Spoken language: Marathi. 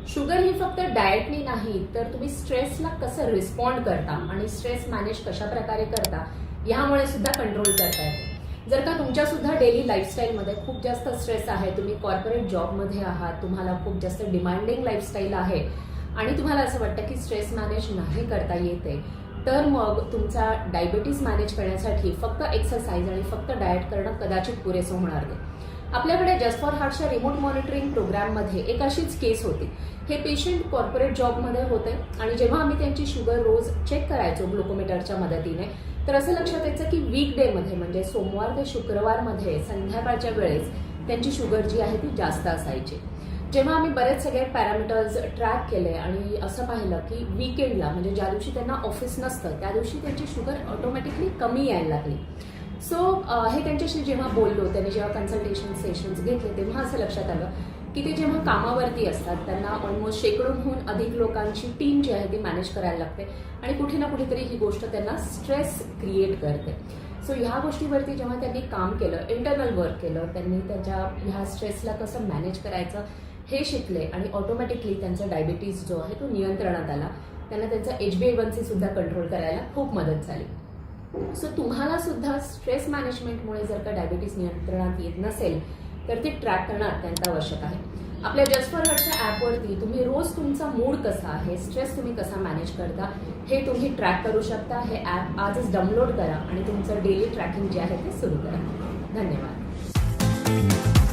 शुगर ही फक्त डाएटनी नाही तर तुम्ही स्ट्रेसला कसं रिस्पॉन्ड करता आणि स्ट्रेस मॅनेज कशा प्रकारे करता यामुळे सुद्धा कंट्रोल करता येते. जर का तुमच्या सुद्धा डेली लाईफस्टाईलमध्ये खूप जास्त स्ट्रेस आहे, तुम्ही कॉर्पोरेट जॉबमध्ये आहात, तुम्हाला खूप जास्त डिमांडिंग लाईफस्टाईल आहे आणि तुम्हाला असं वाटतं की स्ट्रेस मॅनेज नाही करता येते, तर मग तुमचा डायबिटीज मॅनेज करण्यासाठी फक्त एक्सरसाइज आणि फक्त डाएट करणं कदाचित पुरेसं होणार नाही. आपल्याकडे जस्ट फॉर हार्टच्या रिमोट मॉनिटरिंग प्रोग्राममध्ये एक अशीच केस होती. हे पेशंट कॉर्पोरेट जॉबमध्ये होते आणि जेव्हा आम्ही त्यांची शुगर रोज चेक करायचो ग्लुकोमीटरच्या मदतीने, तर असं लक्षात यायचं की वीकडेमध्ये म्हणजे सोमवार ते शुक्रवारमध्ये संध्याकाळच्या वेळेस त्यांची शुगर जी आहे ती जास्त असायची. जेव्हा आम्ही बरेच सगळे पॅरामीटर्स ट्रॅक केले आणि असं पाहिलं की वीकेंडला म्हणजे ज्या दिवशी त्यांना ऑफिस नसतं त्या दिवशी त्यांची शुगर ऑटोमॅटिकली कमी यायला लागली. सो हे त्यांच्याशी जेव्हा बोललो, त्यांनी जेव्हा कन्सल्टेशन सेशन्स घेतले, तेव्हा असं लक्षात आलं की ते जेव्हा कामावरती असतात त्यांना ऑलमोस्ट शेकडोहून अधिक लोकांची टीम जी आहे ती मॅनेज करायला लागते आणि कुठे ना कुठेतरी ही गोष्ट त्यांना स्ट्रेस क्रिएट करते. सो ह्या गोष्टीवरती जेव्हा त्यांनी काम केलं, इंटरनल वर्क केलं, त्यांनी त्यांच्या ह्या स्ट्रेसला कसं मॅनेज करायचं हे शिकले आणि ऑटोमॅटिकली त्यांचा डायबिटीज जो आहे तो नियंत्रणात आला. त्यांना त्यांचा HbA1c सुद्धा कंट्रोल करायला खूप मदत झाली. सो तुम्हाला सुद्धा स्ट्रेस मॅनेजमेंटमुळे जर का डायबिटीज नियंत्रणात येत नसेल तर ते ट्रॅक करणं अत्यंत आवश्यक आहे. आपल्या जस्ट फॉर हार्टच्या ॲपवरती तुम्ही रोज तुमचा मूड कसा आहे, स्ट्रेस तुम्ही कसा मॅनेज करता हे तुम्ही ट्रॅक करू शकता. हे ॲप आजच डाउनलोड करा आणि तुमचं डेली ट्रॅकिंग जे आहे ते सुरू करा. धन्यवाद.